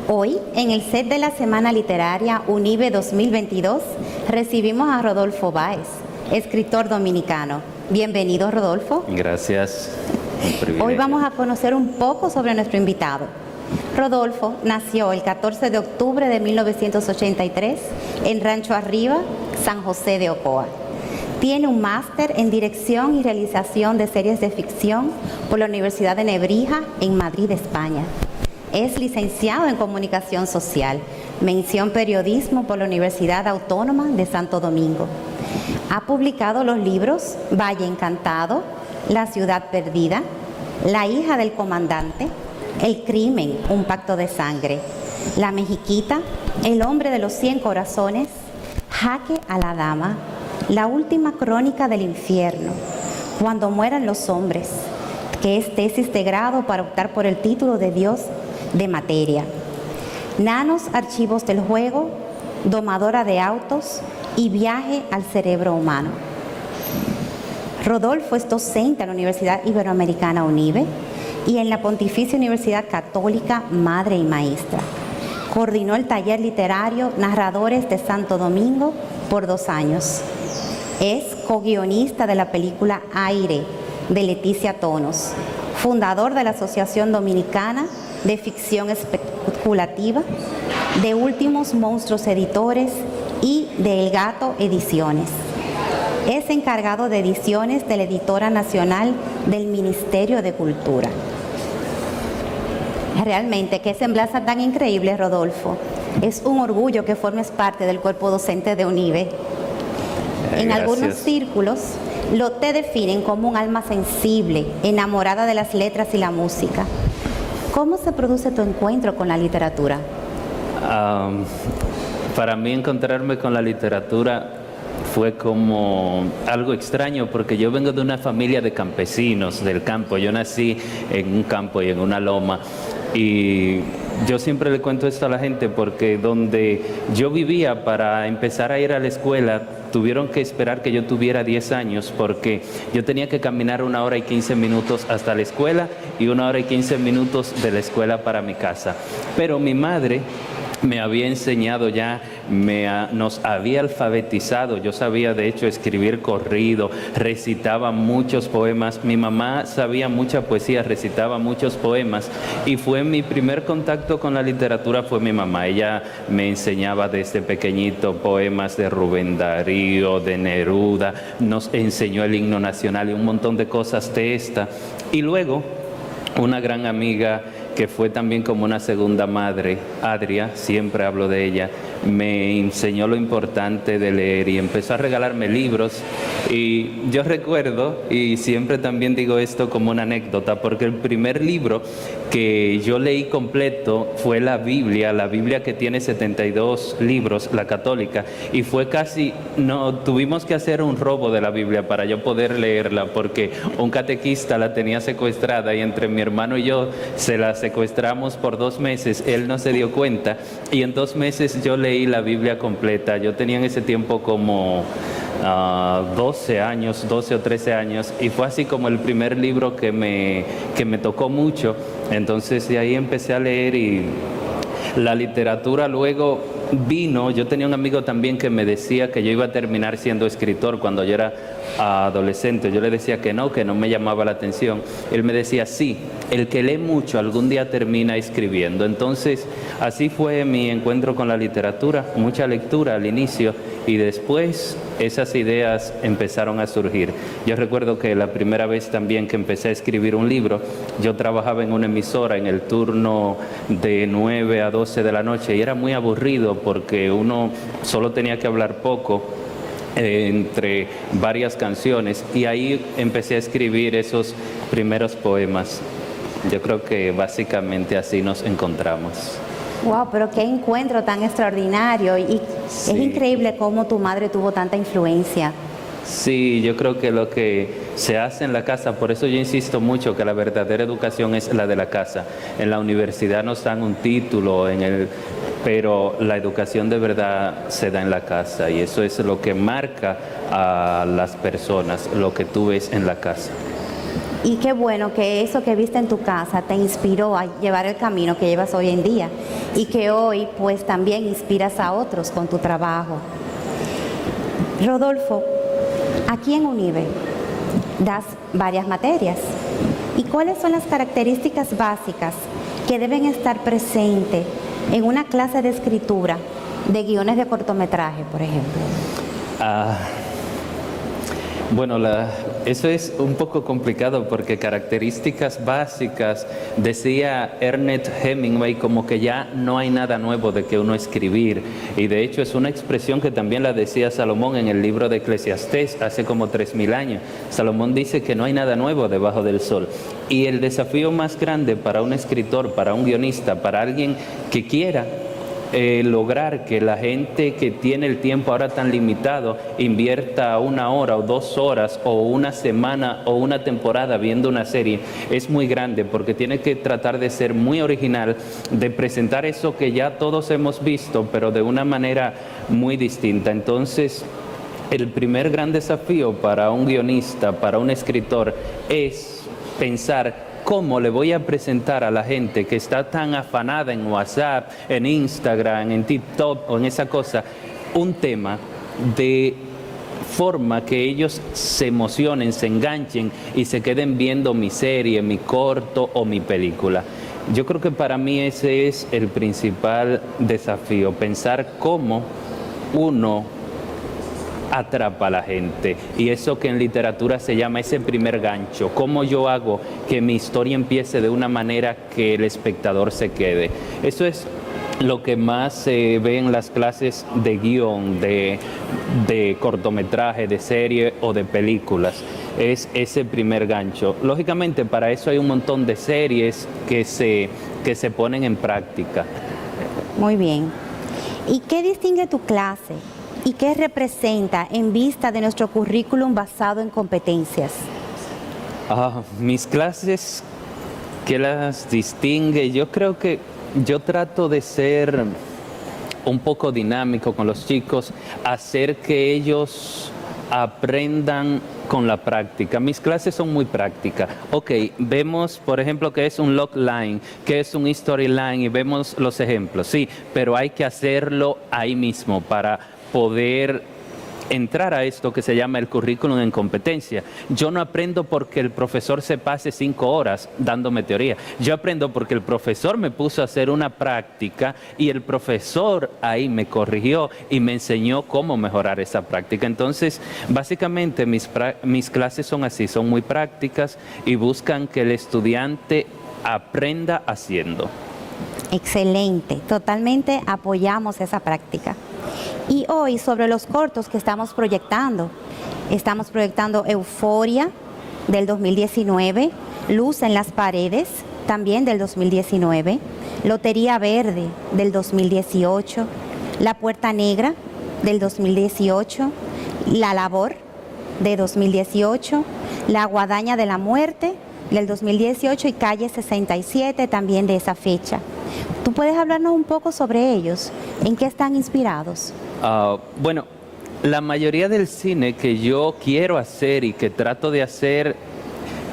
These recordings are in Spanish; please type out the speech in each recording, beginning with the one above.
Hoy, en el set de la Semana Literaria UNIBE 2022, recibimos a Rodolfo Báez, escritor dominicano. Bienvenido, Rodolfo. Gracias. Hoy vamos a conocer un poco sobre nuestro invitado. Rodolfo nació el 14 de octubre de 1983 en Rancho Arriba, San José de Ocoa. Tiene un máster en Dirección y Realización de Series de Ficción por la Universidad de Nebrija en Madrid, España. Es licenciado en Comunicación Social, mención Periodismo por la Universidad Autónoma de Santo Domingo. Ha publicado los libros Valle Encantado, La Ciudad Perdida, La Hija del Comandante, El Crimen, un pacto de sangre, La Mexiquita, El hombre de los 100 corazones, Jaque a la dama, La última crónica del infierno, Cuando mueran los hombres, que es tesis de grado para optar por el título de Dios de materia, Nanos archivos del juego, Domadora de autos y Viaje al cerebro humano. Rodolfo es docente en la Universidad Iberoamericana UNIBE y en la Pontificia Universidad Católica Madre y Maestra. Coordinó el taller literario Narradores de Santo Domingo por 2 años. Es co-guionista de la película Aire, de Leticia Tonos, fundador de la Asociación Dominicana de Ficción Especulativa, de Últimos Monstruos Editores y de El Gato Ediciones. Es encargado de ediciones de la Editora Nacional del Ministerio de Cultura. Realmente, qué semblanza tan increíble, Rodolfo. Es un orgullo que formes parte del cuerpo docente de UNIBE. En algunos círculos te definen como un alma sensible, enamorada de las letras y la música. ¿Cómo se produce tu encuentro con la literatura? Para mí encontrarme con la literatura fue como algo extraño porque yo vengo de una familia de campesinos del campo. Yo nací en un campo y en una loma. Y yo siempre le cuento esto a la gente porque donde yo vivía para empezar a ir a la escuela tuvieron que esperar que yo tuviera 10 años porque yo tenía que caminar 1 hora y 15 minutos hasta la escuela y 1 hora y 15 minutos de la escuela para mi casa. Pero mi madre me había enseñado ya, nos había alfabetizado. Yo sabía de hecho escribir corrido, recitaba muchos poemas. Mi mamá sabía mucha poesía, recitaba muchos poemas y fue mi primer contacto con la literatura, fue mi mamá. Ella me enseñaba desde pequeñito poemas de Rubén Darío, de Neruda, nos enseñó el himno nacional y un montón de cosas de esta. Y luego una gran amiga que fue también como una segunda madre, Adria, siempre hablo de ella, me enseñó lo importante de leer y empezó a regalarme libros. Y yo recuerdo, y siempre también digo esto como una anécdota, porque el primer libro que yo leí completo fue la Biblia que tiene 72 libros, la católica, y fue tuvimos que hacer un robo de la Biblia para yo poder leerla, porque un catequista la tenía secuestrada y entre mi hermano y yo se la secuestramos por 2 meses, él no se dio cuenta y en 2 meses yo leí la Biblia completa. Yo tenía en ese tiempo como 12 o 13 años y fue así como el primer libro que me tocó mucho. Entonces de ahí empecé a leer y la literatura luego vino. Yo tenía un amigo también que me decía que yo iba a terminar siendo escritor cuando yo era adolescente. Yo le decía que no me llamaba la atención. Él me decía, sí, el que lee mucho algún día termina escribiendo. Entonces, así fue mi encuentro con la literatura, mucha lectura al inicio y después esas ideas empezaron a surgir. Yo recuerdo que la primera vez también que empecé a escribir un libro, yo trabajaba en una emisora en el turno de 9 a 12 de la noche y era muy aburrido porque uno solo tenía que hablar poco entre varias canciones y ahí empecé a escribir esos primeros poemas. Yo creo que básicamente así nos encontramos. Wow, pero qué encuentro tan extraordinario y sí. Es increíble cómo tu madre tuvo tanta influencia. Sí, yo creo que lo que se hace en la casa, por eso yo insisto mucho que la verdadera educación es la de la casa. En la universidad nos dan un título, pero la educación de verdad se da en la casa y eso es lo que marca a las personas, lo que tú ves en la casa. Y qué bueno que eso que viste en tu casa te inspiró a llevar el camino que llevas hoy en día y que hoy pues también inspiras a otros con tu trabajo. Rodolfo, aquí en UNIBE das varias materias. ¿Y cuáles son las características básicas que deben estar presentes en una clase de escritura de guiones de cortometraje, por ejemplo? Bueno, eso es un poco complicado porque características básicas, decía Ernest Hemingway, como que ya no hay nada nuevo de que uno escribir. Y de hecho es una expresión que también la decía Salomón en el libro de Eclesiastés hace como 3000 años. Salomón dice que no hay nada nuevo debajo del sol. Y el desafío más grande para un escritor, para un guionista, para alguien que quiera lograr que la gente que tiene el tiempo ahora tan limitado invierta 1 hora o 2 horas o una semana o una temporada viendo una serie, es muy grande porque tiene que tratar de ser muy original, de presentar eso que ya todos hemos visto, pero de una manera muy distinta. Entonces, el primer gran desafío para un guionista, para un escritor, es pensar ¿cómo le voy a presentar a la gente que está tan afanada en WhatsApp, en Instagram, en TikTok o en esa cosa, un tema de forma que ellos se emocionen, se enganchen y se queden viendo mi serie, mi corto o mi película? Yo creo que para mí ese es el principal desafío, pensar cómo uno atrapa a la gente, y eso que en literatura se llama ese primer gancho. ¿Cómo yo hago que mi historia empiece de una manera que el espectador se quede? Eso es lo que más se ve en las clases de guión, de cortometraje, de serie o de películas. Es ese primer gancho. Lógicamente para eso hay un montón de series que se ponen en práctica. Muy bien. ¿Y qué distingue tu clase? ¿Y qué representa en vista de nuestro currículum basado en competencias? Mis clases, ¿qué las distingue? Yo creo que yo trato de ser un poco dinámico con los chicos, hacer que ellos aprendan con la práctica. Mis clases son muy prácticas. Ok, vemos, por ejemplo, que es un logline, que es un storyline y vemos los ejemplos, sí, pero hay que hacerlo ahí mismo para poder entrar a esto que se llama el currículum en competencia. Yo no aprendo porque el profesor se pase 5 horas dándome teoría. Yo aprendo porque el profesor me puso a hacer una práctica y el profesor ahí me corrigió y me enseñó cómo mejorar esa práctica. Entonces, básicamente mis clases son así, son muy prácticas y buscan que el estudiante aprenda haciendo. Excelente, totalmente apoyamos esa práctica. Y hoy sobre los cortos que estamos proyectando Euforia del 2019, Luz en las paredes también del 2019, Lotería Verde del 2018, La Puerta Negra del 2018, La Labor de 2018, La Guadaña de la Muerte del 2018 y Calle 67 también de esa fecha. ¿Tú puedes hablarnos un poco sobre ellos? ¿En qué están inspirados? Bueno, la mayoría del cine que yo quiero hacer y que trato de hacer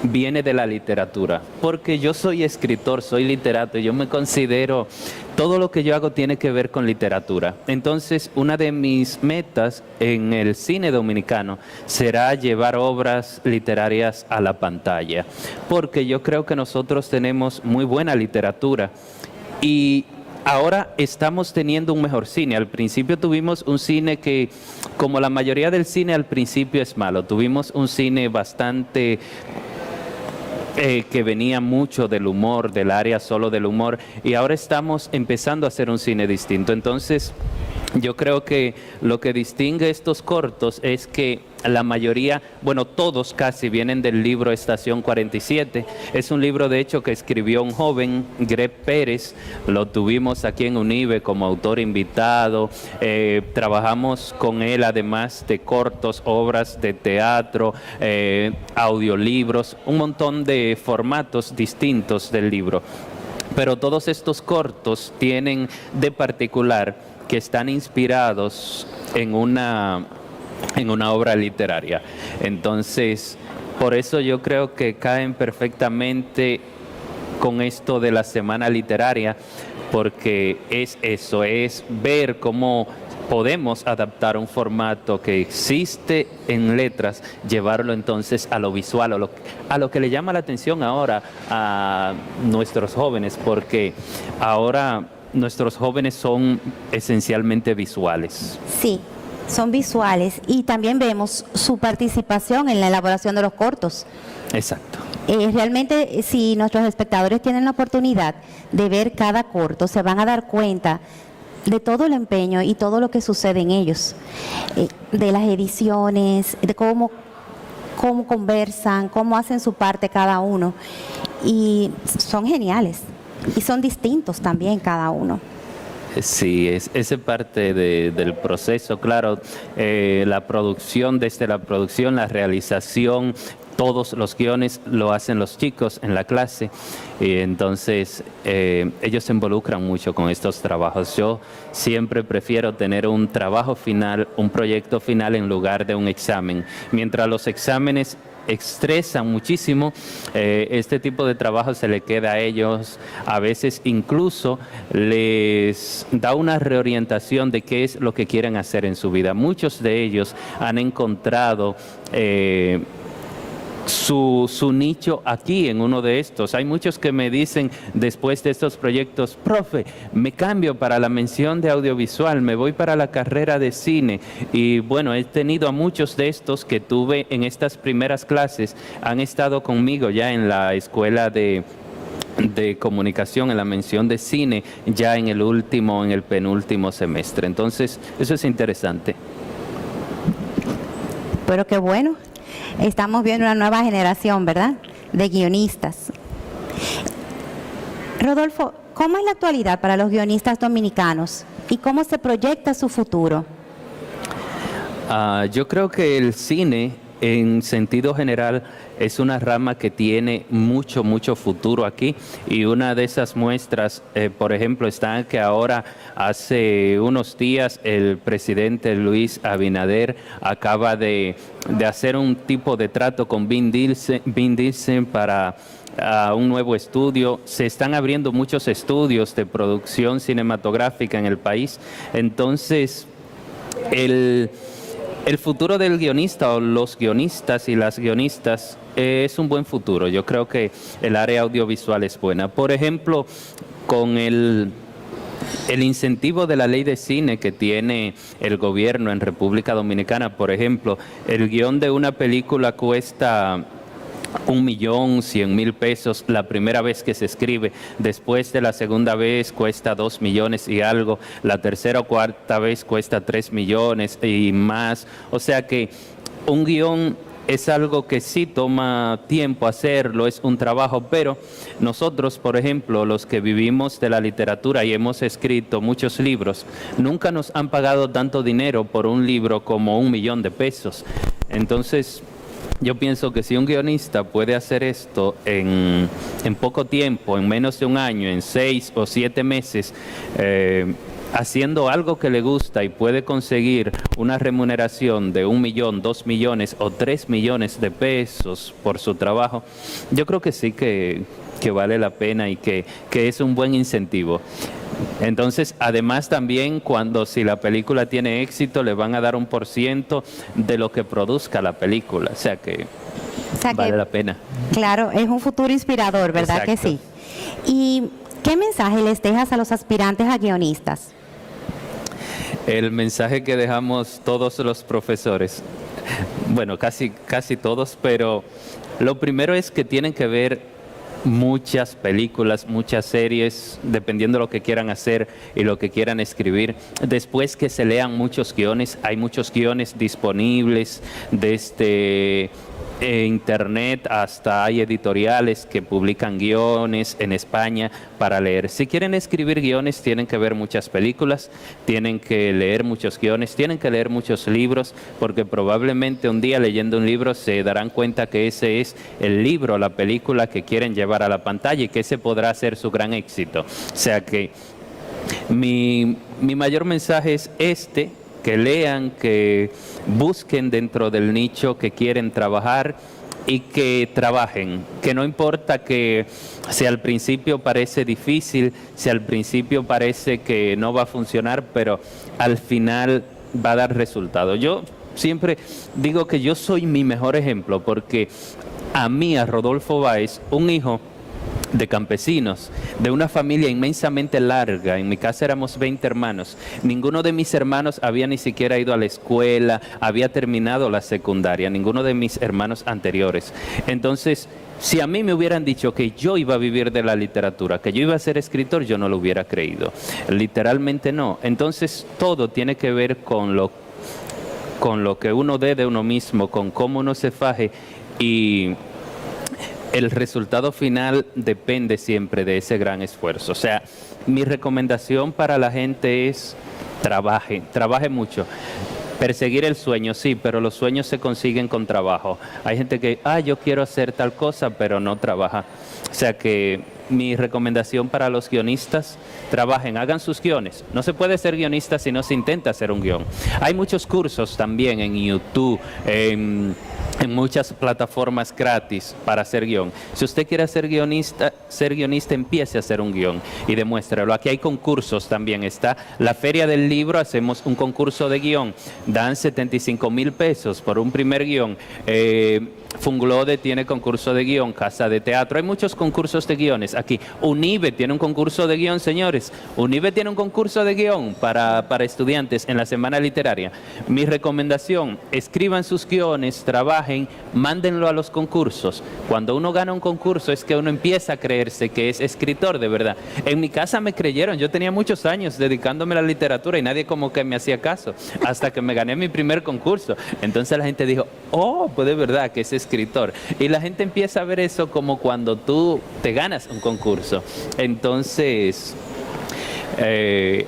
viene de la literatura, porque yo soy escritor, soy literato, yo me considero, todo lo que yo hago tiene que ver con literatura. Entonces, una de mis metas en el cine dominicano será llevar obras literarias a la pantalla, porque yo creo que nosotros tenemos muy buena literatura y ahora estamos teniendo un mejor cine. Al principio tuvimos un cine que, como la mayoría del cine al principio es malo, tuvimos un cine bastante que venía mucho del humor, del área solo del humor, y ahora estamos empezando a hacer un cine distinto. Entonces, yo creo que lo que distingue estos cortos es que la mayoría, bueno, todos casi vienen del libro Estación 47. Es un libro, de hecho, que escribió un joven, Greg Pérez. Lo tuvimos aquí en UNIBE como autor invitado. Trabajamos con él, además de cortos, obras de teatro, audiolibros, un montón de formatos distintos del libro. Pero todos estos cortos tienen de particular que están inspirados en una obra literaria. Entonces, Por eso yo creo que caen perfectamente con esto de la semana literaria, porque es eso, es ver cómo podemos adaptar un formato que existe en letras, llevarlo entonces a lo visual, a lo que le llama la atención ahora a nuestros jóvenes, porque ahora nuestros jóvenes son esencialmente visuales. Sí, son visuales y también vemos su participación en la elaboración de los cortos. Exacto. Realmente, si nuestros espectadores tienen la oportunidad de ver cada corto, se van a dar cuenta de todo el empeño y todo lo que sucede en ellos, de las ediciones, de cómo conversan, cómo hacen su parte cada uno. Y son geniales y son distintos también cada uno. Sí, esa parte del proceso, claro, la producción, desde la producción, la realización, todos los guiones lo hacen los chicos en la clase y entonces ellos se involucran mucho con estos trabajos. Yo siempre prefiero tener un trabajo final, un proyecto final en lugar de un examen. Mientras los exámenes estresan muchísimo, este tipo de trabajo se le queda a ellos, a veces incluso les da una reorientación de qué es lo que quieren hacer en su vida. Muchos de ellos han encontrado su nicho aquí en uno de estos. Hay muchos que me dicen después de estos proyectos: profe, me cambio para la mención de audiovisual, me voy para la carrera de cine. Y bueno, he tenido a muchos de estos que tuve en estas primeras clases, han estado conmigo ya en la escuela de comunicación, en la mención de cine, ya en el penúltimo semestre. Entonces, eso es interesante. Pero qué bueno. Estamos viendo una nueva generación, ¿verdad?, de guionistas. Rodolfo, ¿cómo es la actualidad para los guionistas dominicanos y cómo se proyecta su futuro? Yo creo que el cine, en sentido general, es una rama que tiene mucho futuro aquí, y una de esas muestras, por ejemplo, está que ahora hace unos días el presidente Luis Abinader acaba de hacer un tipo de trato con Vin Diesel para un nuevo estudio. Se están abriendo muchos estudios de producción cinematográfica en el país. Entonces, el futuro del guionista, o los guionistas y las guionistas, es un buen futuro. Yo creo que el área audiovisual es buena. Por ejemplo, con el incentivo de la ley de cine que tiene el gobierno en República Dominicana, por ejemplo, el guión de una película cuesta 1.100.000 pesos la primera vez que se escribe. Después de la segunda vez cuesta 2 millones y algo. La tercera o cuarta vez cuesta 3 millones y más. O sea que un guión es algo que sí toma tiempo hacerlo, es un trabajo, pero nosotros, por ejemplo, los que vivimos de la literatura y hemos escrito muchos libros, nunca nos han pagado tanto dinero por un libro como 1 millón de pesos. Entonces, yo pienso que si un guionista puede hacer esto en poco tiempo, en menos de un año, en 6 o 7 meses, haciendo algo que le gusta, y puede conseguir una remuneración de 1 millón, 2 millones o 3 millones de pesos por su trabajo, yo creo que sí que vale la pena y que es un buen incentivo. Entonces, además también, si la película tiene éxito, le van a dar 1% de lo que produzca la película, o sea que vale la pena. Claro, es un futuro inspirador, ¿verdad? Exacto. Que sí. ¿Y qué mensaje les dejas a los aspirantes a guionistas? El mensaje que dejamos todos los profesores, bueno, casi todos, pero lo primero es que tienen que ver muchas películas, muchas series, dependiendo de lo que quieran hacer y lo que quieran escribir. Después, que se lean muchos guiones. Hay muchos guiones disponibles desde internet, hasta hay editoriales que publican guiones en España para leer. Si quieren escribir guiones, tienen que ver muchas películas, tienen que leer muchos guiones, tienen que leer muchos libros, porque probablemente un día, leyendo un libro, se darán cuenta que ese es el libro, la película que quieren llevar a la pantalla, y que ese podrá ser su gran éxito. O sea que mi mayor mensaje es que lean, que busquen dentro del nicho que quieren trabajar, y que trabajen, que no importa que si al principio parece difícil, si al principio parece que no va a funcionar, pero al final va a dar resultado. Yo siempre digo que yo soy mi mejor ejemplo porque a mí, a Rodolfo Báez, un hijo de campesinos, de una familia inmensamente larga. En mi casa éramos 20 hermanos. Ninguno de mis hermanos había ni siquiera ido a la escuela, había terminado la secundaria, ninguno de mis hermanos anteriores. Entonces, si a mí me hubieran dicho que yo iba a vivir de la literatura, que yo iba a ser escritor, yo no lo hubiera creído. Literalmente no. Entonces, todo tiene que ver con lo que uno dé de uno mismo, con cómo uno se faje, y el resultado final depende siempre de ese gran esfuerzo. O sea, mi recomendación para la gente es trabaje mucho. Perseguir el sueño, sí, pero los sueños se consiguen con trabajo. Hay gente que, yo quiero hacer tal cosa, pero no trabaja. O sea que mi recomendación para los guionistas, trabajen, hagan sus guiones. No se puede ser guionista si no se intenta hacer un guión. Hay muchos cursos también en YouTube, en muchas plataformas gratis para hacer guión. Si usted quiere ser guionista, empiece a hacer un guión y demuéstralo. Aquí hay concursos también. Está la Feria del Libro, hacemos un concurso de guión. Dan 75,000 pesos por un primer guión. Funglode tiene concurso de guión, Casa de Teatro. Hay muchos concursos de guiones aquí. UNIBE tiene un concurso de guión, señores. UNIBE tiene un concurso de guión para estudiantes en la semana literaria. Mi recomendación, escriban sus guiones, trabajen, mándenlo a los concursos. Cuando uno gana un concurso es que uno empieza a creerse que es escritor de verdad. En mi casa me creyeron, yo tenía muchos años dedicándome a la literatura y nadie como que me hacía caso, hasta que me gané mi primer concurso. Entonces la gente dijo, pues de verdad que es escritor. Y la gente empieza a ver eso como cuando tú te ganas un concurso. Entonces,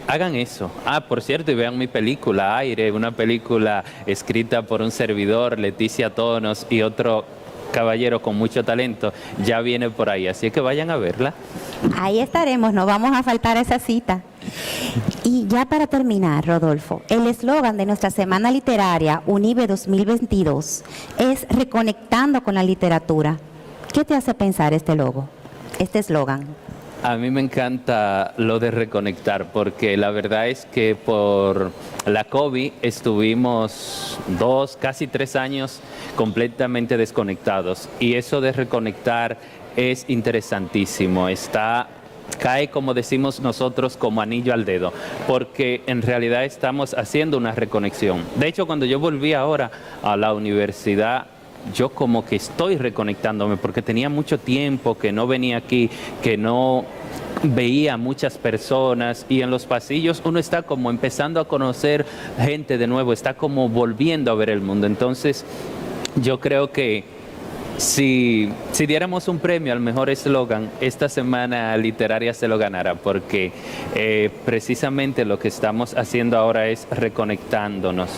hagan eso. Por cierto, y vean mi película, Aire, una película escrita por un servidor, Leticia Tonos, y otro caballero con mucho talento, ya viene por ahí. Así que vayan a verla. Ahí estaremos, no vamos a faltar a esa cita. Y ya para terminar, Rodolfo, el eslogan de nuestra Semana Literaria UNIBE 2022 es Reconectando con la Literatura. ¿Qué te hace pensar este eslogan? A mí me encanta lo de reconectar, porque la verdad es que por la COVID estuvimos 2, casi 3 años completamente desconectados, y eso de reconectar es interesantísimo. Cae, como decimos nosotros, como anillo al dedo, porque en realidad estamos haciendo una reconexión. De hecho, cuando yo volví ahora a la universidad, yo como que estoy reconectándome, porque tenía mucho tiempo que no venía aquí, que no veía muchas personas, y en los pasillos uno está como empezando a conocer gente de nuevo, está como volviendo a ver el mundo. Entonces, yo creo que si diéramos un premio al mejor eslogan, esta semana literaria se lo ganará, porque precisamente lo que estamos haciendo ahora es reconectándonos.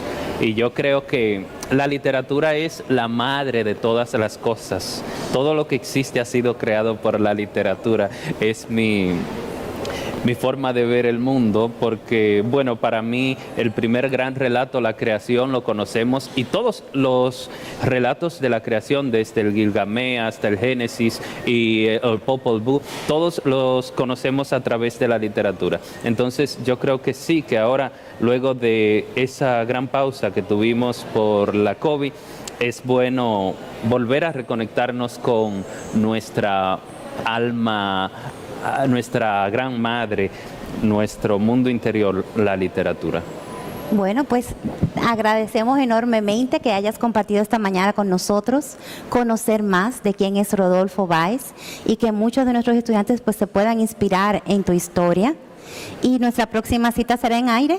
Y yo creo que la literatura es la madre de todas las cosas. Todo lo que existe ha sido creado por la literatura. Es mi forma de ver el mundo, porque, bueno, para mí el primer gran relato, la creación, lo conocemos, y todos los relatos de la creación, desde el Gilgamesh hasta el Génesis y el Popol Vuh, todos los conocemos a través de la literatura. Entonces yo creo que sí, que ahora, luego de esa gran pausa que tuvimos por la COVID, es bueno volver a reconectarnos con nuestra alma, a nuestra gran madre, nuestro mundo interior, la literatura. Bueno, pues agradecemos enormemente que hayas compartido esta mañana con nosotros, conocer más de quién es Rodolfo Báez, y que muchos de nuestros estudiantes pues se puedan inspirar en tu historia. Y nuestra próxima cita será en Aire.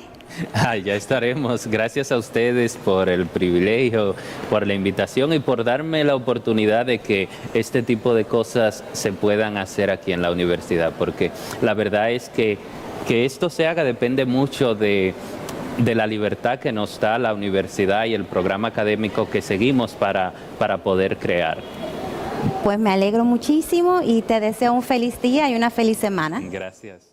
Ya estaremos. Gracias a ustedes por el privilegio, por la invitación y por darme la oportunidad de que este tipo de cosas se puedan hacer aquí en la universidad, porque la verdad es que esto se haga depende mucho de la libertad que nos da la universidad y el programa académico que seguimos para poder crear. Pues me alegro muchísimo y te deseo un feliz día y una feliz semana. Gracias.